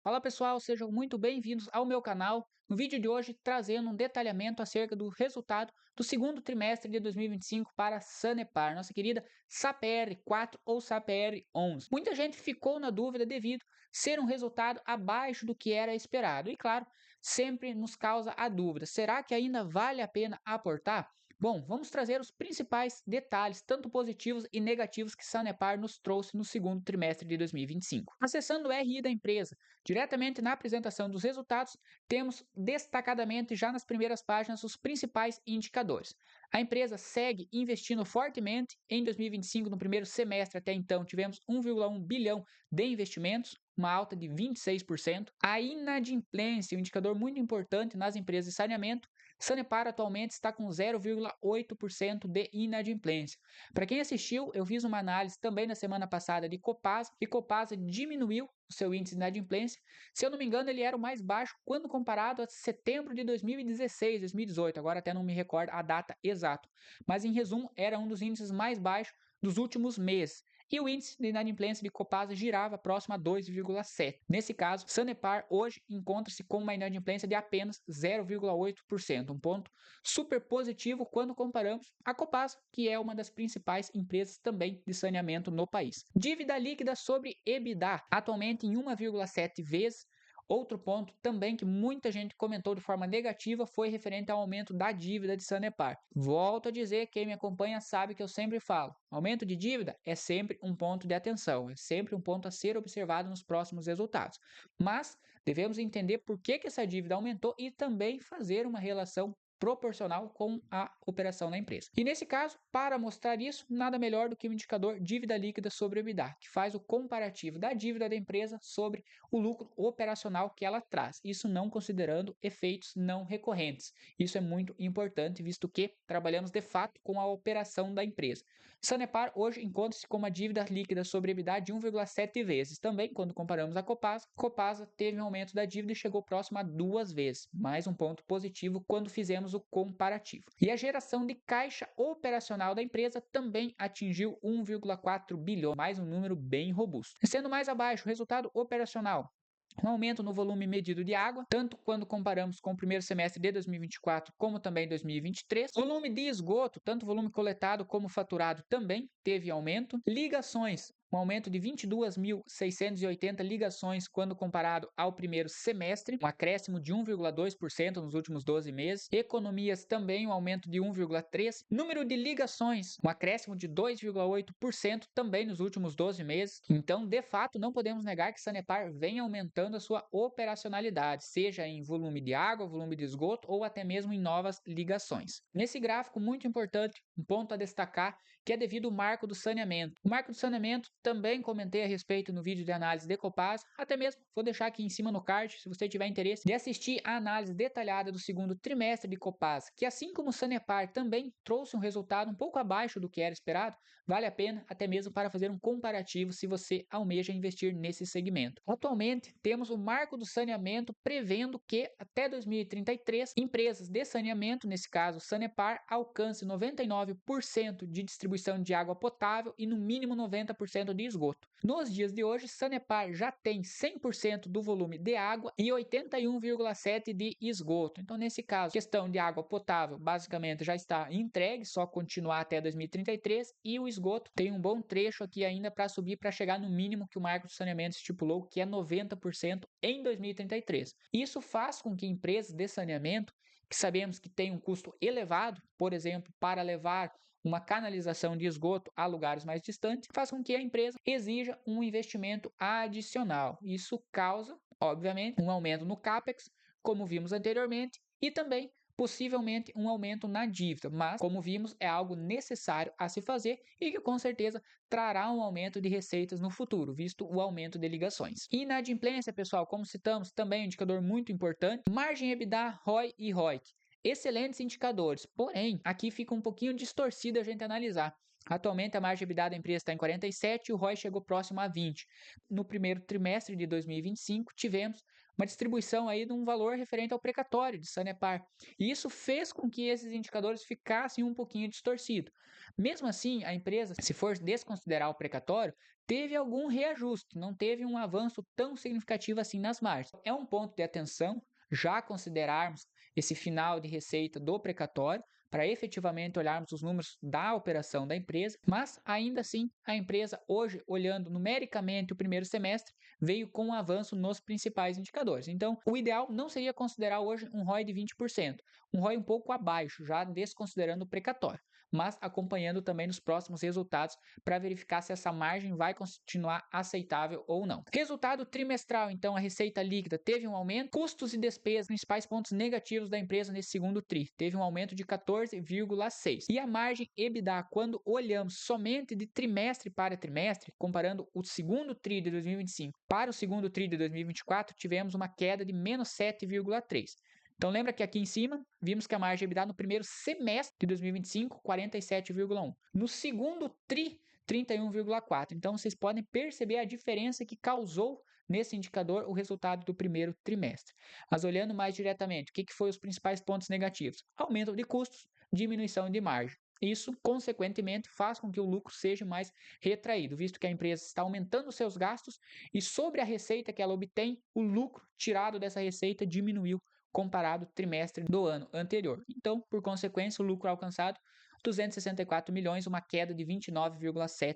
Fala pessoal, sejam muito bem-vindos ao meu canal. No vídeo de hoje, trazendo um detalhamento acerca do resultado do segundo trimestre de 2025 para a Sanepar, nossa querida SAPR4 ou SAPR11. Muita gente ficou na dúvida devido ser um resultado abaixo do que era esperado. E claro, sempre nos causa a dúvida: será que ainda vale a pena aportar? Bom, vamos trazer os principais detalhes, tanto positivos e negativos, que Sanepar nos trouxe no segundo trimestre de 2025. Acessando o RI da empresa, diretamente na apresentação dos resultados, temos destacadamente já nas primeiras páginas os principais indicadores. A empresa segue investindo fortemente em 2025. No primeiro semestre até então tivemos 1,1 bilhão de investimentos, uma alta de 26%. A inadimplência, um indicador muito importante nas empresas de saneamento, Sanepar atualmente está com 0,8% de inadimplência. Para quem assistiu, eu fiz uma análise também na semana passada de Copasa, e Copasa diminuiu o seu índice de inadimplência. Se eu não me engano, ele era o mais baixo quando comparado a setembro de 2016, 2018, agora até não me recordo a data exata. Mas em resumo, era um dos índices mais baixos dos últimos meses. E o índice de inadimplência de Copasa girava próximo a 2,7. Nesse caso, Sanepar hoje encontra-se com uma inadimplência de apenas 0,8%, um ponto super positivo quando comparamos a Copasa, que é uma das principais empresas também de saneamento no país. Dívida líquida sobre EBITDA, atualmente em 1,7 vezes. Outro ponto também que muita gente comentou de forma negativa foi referente ao aumento da dívida de Sanepar. Volto a dizer, quem me acompanha sabe que eu sempre falo: aumento de dívida é sempre um ponto de atenção, é sempre um ponto a ser observado nos próximos resultados. Mas devemos entender por que essa dívida aumentou e também fazer uma relação proporcional com a operação da empresa. E nesse caso, para mostrar isso, nada melhor do que o indicador dívida líquida sobre EBITDA, que faz o comparativo da dívida da empresa sobre o lucro operacional que ela traz, isso não considerando efeitos não recorrentes. Isso é muito importante, visto que trabalhamos de fato com a operação da empresa. Sanepar hoje encontra-se com uma dívida líquida sobre EBITDA de 1,7 vezes. Também, quando comparamos a Copasa teve um aumento da dívida e chegou próximo a 2 vezes. Mais um ponto positivo quando fizemos o comparativo. E a geração de caixa operacional da empresa também atingiu 1,4 bilhão, mais um número bem robusto. Sendo mais abaixo, o resultado operacional: um aumento no volume medido de água, tanto quando comparamos com o primeiro semestre de 2024 como também 2023. Volume de esgoto, tanto volume coletado como faturado, também teve aumento. Ligações, um aumento de 22.680 ligações quando comparado ao primeiro semestre, um acréscimo de 1,2% nos últimos 12 meses. Economias também, um aumento de 1,3%. Número de ligações, um acréscimo de 2,8% também nos últimos 12 meses. Então, de fato, não podemos negar que Sanepar vem aumentando a sua operacionalidade, seja em volume de água, volume de esgoto ou até mesmo em novas ligações. Nesse gráfico, muito importante, um ponto a destacar, que é devido ao marco do saneamento. O marco do saneamento também comentei a respeito no vídeo de análise de Copasa, até mesmo vou deixar aqui em cima no card, se você tiver interesse de assistir a análise detalhada do segundo trimestre de Copasa, que assim como Sanepar também trouxe um resultado um pouco abaixo do que era esperado. Vale a pena até mesmo para fazer um comparativo se você almeja investir nesse segmento. Atualmente, temos o marco do saneamento prevendo que até 2033, empresas de saneamento, nesse caso Sanepar, alcance 99% de distribuição de água potável e no mínimo 90% de esgoto. Nos dias de hoje, Sanepar já tem 100% do volume de água e 81,7% de esgoto. Então, nesse caso, questão de água potável basicamente já está entregue, só continuar até 2033, e o esgoto tem um bom trecho aqui ainda para subir, para chegar no mínimo que o marco de saneamento estipulou, que é 90% em 2033. Isso faz com que empresas de saneamento, que sabemos que tem um custo elevado, por exemplo, para levar uma canalização de esgoto a lugares mais distantes, faz com que a empresa exija um investimento adicional. Isso causa, obviamente, um aumento no CAPEX, como vimos anteriormente, e também possivelmente um aumento na dívida, mas, como vimos, é algo necessário a se fazer e que com certeza trará um aumento de receitas no futuro, visto o aumento de ligações. Inadimplência, pessoal, como citamos, também é um indicador muito importante. Margem EBITDA, ROI e ROIC. Excelentes indicadores, porém, aqui fica um pouquinho distorcido a gente analisar. Atualmente, a margem EBITDA da empresa está em 47 e o ROI chegou próximo a 20. No primeiro trimestre de 2025, tivemos uma distribuição aí de um valor referente ao precatório de Sanepar. E isso fez com que esses indicadores ficassem um pouquinho distorcidos. Mesmo assim, a empresa, se for desconsiderar o precatório, teve algum reajuste, não teve um avanço tão significativo assim nas margens. É um ponto de atenção já considerarmos esse final de receita do precatório, para efetivamente olharmos os números da operação da empresa, mas ainda assim a empresa hoje, olhando numericamente o primeiro semestre, veio com um avanço nos principais indicadores. Então, o ideal não seria considerar hoje um ROI de 20%, um ROI um pouco abaixo, já desconsiderando o precatório, mas acompanhando também nos próximos resultados para verificar se essa margem vai continuar aceitável ou não. Resultado trimestral, então, a receita líquida teve um aumento, custos e despesas, principais pontos negativos da empresa nesse segundo tri, teve um aumento de 14,6%. E a margem EBITDA, quando olhamos somente de trimestre para trimestre, comparando o segundo tri de 2025 para o segundo tri de 2024, tivemos uma queda de menos 7,3%. Então lembra que aqui em cima vimos que a margem EBITDA no primeiro semestre de 2025, 47,1%. No segundo tri, 31,4%. Então vocês podem perceber a diferença que causou nesse indicador o resultado do primeiro trimestre. Mas olhando mais diretamente, o que foram os principais pontos negativos? Aumento de custos, diminuição de margem. Isso, consequentemente, faz com que o lucro seja mais retraído, visto que a empresa está aumentando seus gastos e sobre a receita que ela obtém, o lucro tirado dessa receita diminuiu comparado ao trimestre do ano anterior. Então, por consequência, o lucro alcançado 264 milhões, uma queda de 29,7%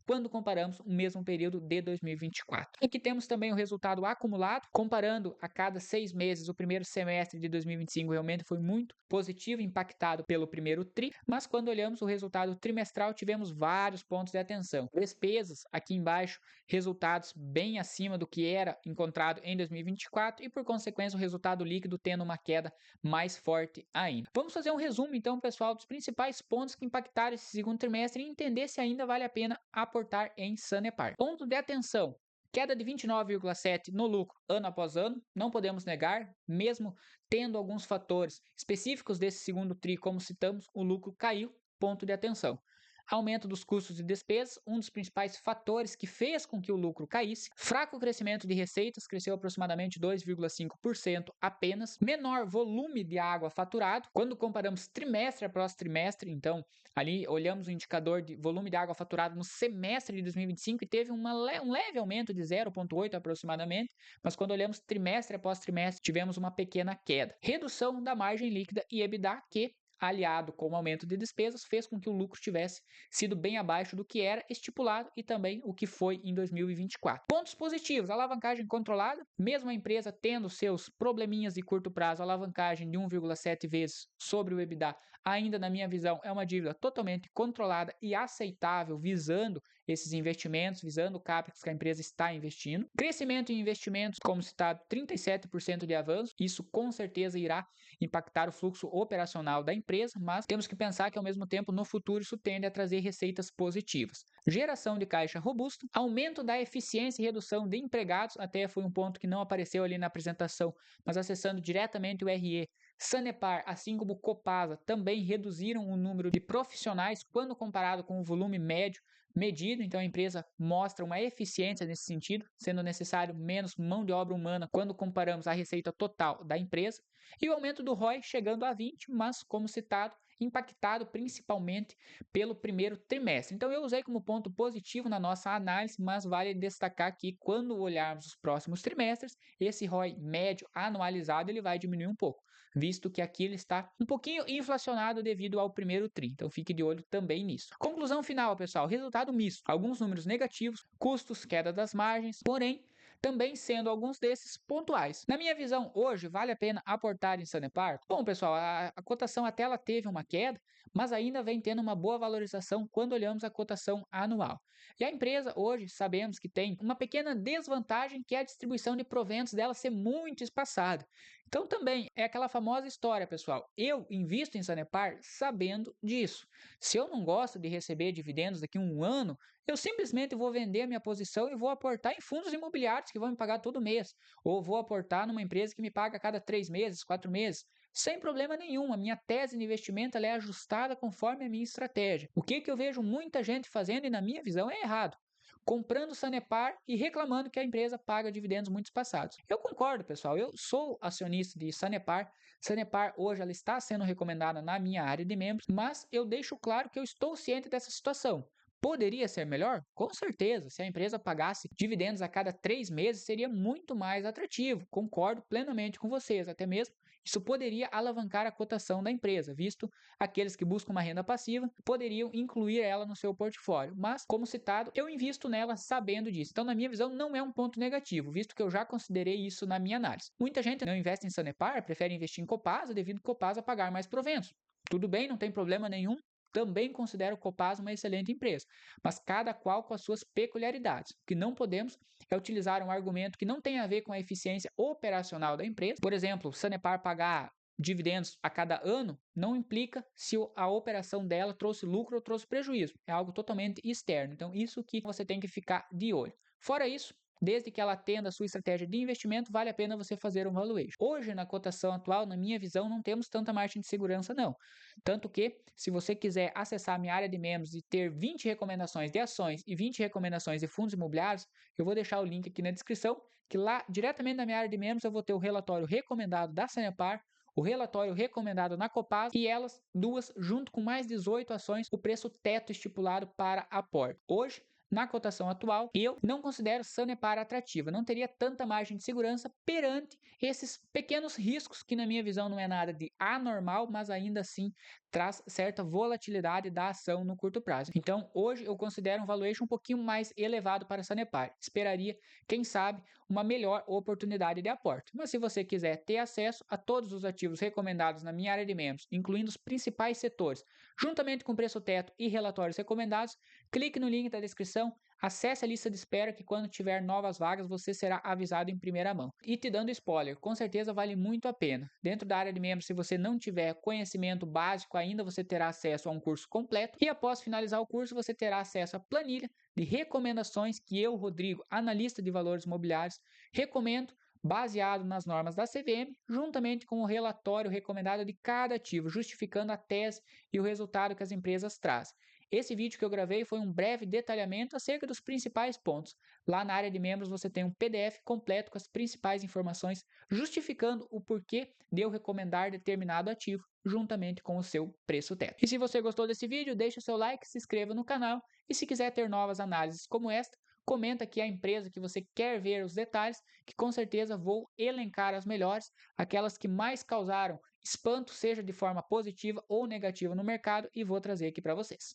quando comparamos o mesmo período de 2024. Aqui temos também o resultado acumulado, comparando a cada 6 meses, o primeiro semestre de 2025 realmente foi muito positivo, impactado pelo primeiro tri, mas quando olhamos o resultado trimestral, tivemos vários pontos de atenção. Despesas, aqui embaixo, resultados bem acima do que era encontrado em 2024 e, por consequência, o resultado líquido tendo uma queda mais forte ainda. Vamos fazer um resumo, então, pessoal, dos principais pontos que impactaram esse segundo trimestre e entender se ainda vale a pena aportar em Sanepar. Ponto de atenção: queda de 29,7% no lucro ano após ano, não podemos negar, mesmo tendo alguns fatores específicos desse segundo tri, como citamos, o lucro caiu, ponto de atenção. Aumento dos custos e despesas, um dos principais fatores que fez com que o lucro caísse. Fraco crescimento de receitas, cresceu aproximadamente 2,5% apenas. Menor volume de água faturado, quando comparamos trimestre após trimestre, então ali olhamos o indicador de volume de água faturado no semestre de 2025 e teve um leve aumento de 0,8% aproximadamente, mas quando olhamos trimestre após trimestre, tivemos uma pequena queda. Redução da margem líquida e EBITDA, que aliado com o aumento de despesas, fez com que o lucro tivesse sido bem abaixo do que era estipulado e também o que foi em 2024. Pontos positivos: alavancagem controlada, mesmo a empresa tendo seus probleminhas de curto prazo, alavancagem de 1,7 vezes sobre o EBITDA, ainda na minha visão é uma dívida totalmente controlada e aceitável, visando esses investimentos, visando o CAPEX que a empresa está investindo. Crescimento em investimentos, como citado, 37% de avanço, isso com certeza irá impactar o fluxo operacional da empresa, mas temos que pensar que ao mesmo tempo no futuro isso tende a trazer receitas positivas. Geração de caixa robusta, aumento da eficiência e redução de empregados, até foi um ponto que não apareceu ali na apresentação, mas acessando diretamente o RE, Sanepar, assim como Copasa, também reduziram o número de profissionais quando comparado com o volume médio medido, então a empresa mostra uma eficiência nesse sentido, sendo necessário menos mão de obra humana quando comparamos a receita total da empresa, e o aumento do ROI chegando a 20%, mas como citado, impactado principalmente pelo primeiro trimestre. Então eu usei como ponto positivo na nossa análise, mas vale destacar que quando olharmos os próximos trimestres, esse ROI médio anualizado ele vai diminuir um pouco, visto que aqui ele está um pouquinho inflacionado devido ao primeiro tri. Então fique de olho também nisso. Conclusão final, pessoal: resultado misto. Alguns números negativos, custos, queda das margens, porém também sendo alguns desses pontuais. Na minha visão, hoje vale a pena aportar em Sanepar? Bom, pessoal, a cotação até ela teve uma queda, mas ainda vem tendo uma boa valorização quando olhamos a cotação anual. E a empresa hoje sabemos que tem uma pequena desvantagem, que é a distribuição de proventos dela ser muito espaçada. Então também é aquela famosa história, pessoal: eu invisto em Sanepar sabendo disso. Se eu não gosto de receber dividendos daqui a um ano, eu simplesmente vou vender a minha posição e vou aportar em fundos imobiliários que vão me pagar todo mês. Ou vou aportar numa empresa que me paga a cada 3 meses, 4 meses. Sem problema nenhum, a minha tese de investimento ela é ajustada conforme a minha estratégia. O que eu vejo muita gente fazendo e na minha visão é errado: comprando Sanepar e reclamando que a empresa paga dividendos muito espaçados. Eu concordo, pessoal, eu sou acionista de Sanepar. Sanepar hoje ela está sendo recomendada na minha área de membros, mas eu deixo claro que eu estou ciente dessa situação. Poderia ser melhor? Com certeza. Se a empresa pagasse dividendos a cada 3 meses, seria muito mais atrativo. Concordo plenamente com vocês. Até mesmo isso poderia alavancar a cotação da empresa, visto aqueles que buscam uma renda passiva poderiam incluir ela no seu portfólio. Mas, como citado, eu invisto nela sabendo disso. Então, na minha visão, não é um ponto negativo, visto que eu já considerei isso na minha análise. Muita gente não investe em Sanepar, prefere investir em Copasa devido a Copasa pagar mais proventos. Tudo bem, não tem problema nenhum. Também considero o Copasa uma excelente empresa, mas cada qual com as suas peculiaridades. O que não podemos é utilizar um argumento que não tem a ver com a eficiência operacional da empresa. Por exemplo, Sanepar pagar dividendos a cada ano não implica se a operação dela trouxe lucro ou trouxe prejuízo. É algo totalmente externo. Então, isso que você tem que ficar de olho. Fora isso, desde que ela atenda a sua estratégia de investimento, vale a pena você fazer um valuation. Hoje, na cotação atual, na minha visão, não temos tanta margem de segurança, não. Tanto que, se você quiser acessar a minha área de membros e ter 20 recomendações de ações e 20 recomendações de fundos imobiliários, eu vou deixar o link aqui na descrição, que lá, diretamente na minha área de membros, eu vou ter o relatório recomendado da Sanepar, o relatório recomendado na Copasa e elas duas, junto com mais 18 ações, o preço teto estipulado para aporte. Hoje, na cotação atual, eu não considero Sanepar atrativa, não teria tanta margem de segurança perante esses pequenos riscos que na minha visão não é nada de anormal, mas ainda assim traz certa volatilidade da ação no curto prazo. Então, hoje eu considero um valuation um pouquinho mais elevado para Sanepar. Esperaria, quem sabe, uma melhor oportunidade de aporte. Mas se você quiser ter acesso a todos os ativos recomendados na minha área de membros, incluindo os principais setores, juntamente com preço teto e relatórios recomendados, clique no link da descrição, acesse a lista de espera que quando tiver novas vagas você será avisado em primeira mão. E te dando spoiler, com certeza vale muito a pena. Dentro da área de membros, se você não tiver conhecimento básico ainda, você terá acesso a um curso completo e após finalizar o curso você terá acesso à planilha de recomendações que eu, Rodrigo, analista de valores imobiliários, recomendo baseado nas normas da CVM, juntamente com o relatório recomendado de cada ativo, justificando a tese e o resultado que as empresas trazem. Esse vídeo que eu gravei foi um breve detalhamento acerca dos principais pontos. Lá na área de membros você tem um PDF completo com as principais informações, justificando o porquê de eu recomendar determinado ativo, juntamente com o seu preço teto. E se você gostou desse vídeo, deixe o seu like, se inscreva no canal e se quiser ter novas análises como esta, comenta aqui a empresa que você quer ver os detalhes, que com certeza vou elencar as melhores, aquelas que mais causaram espanto, seja de forma positiva ou negativa no mercado, e vou trazer aqui para vocês.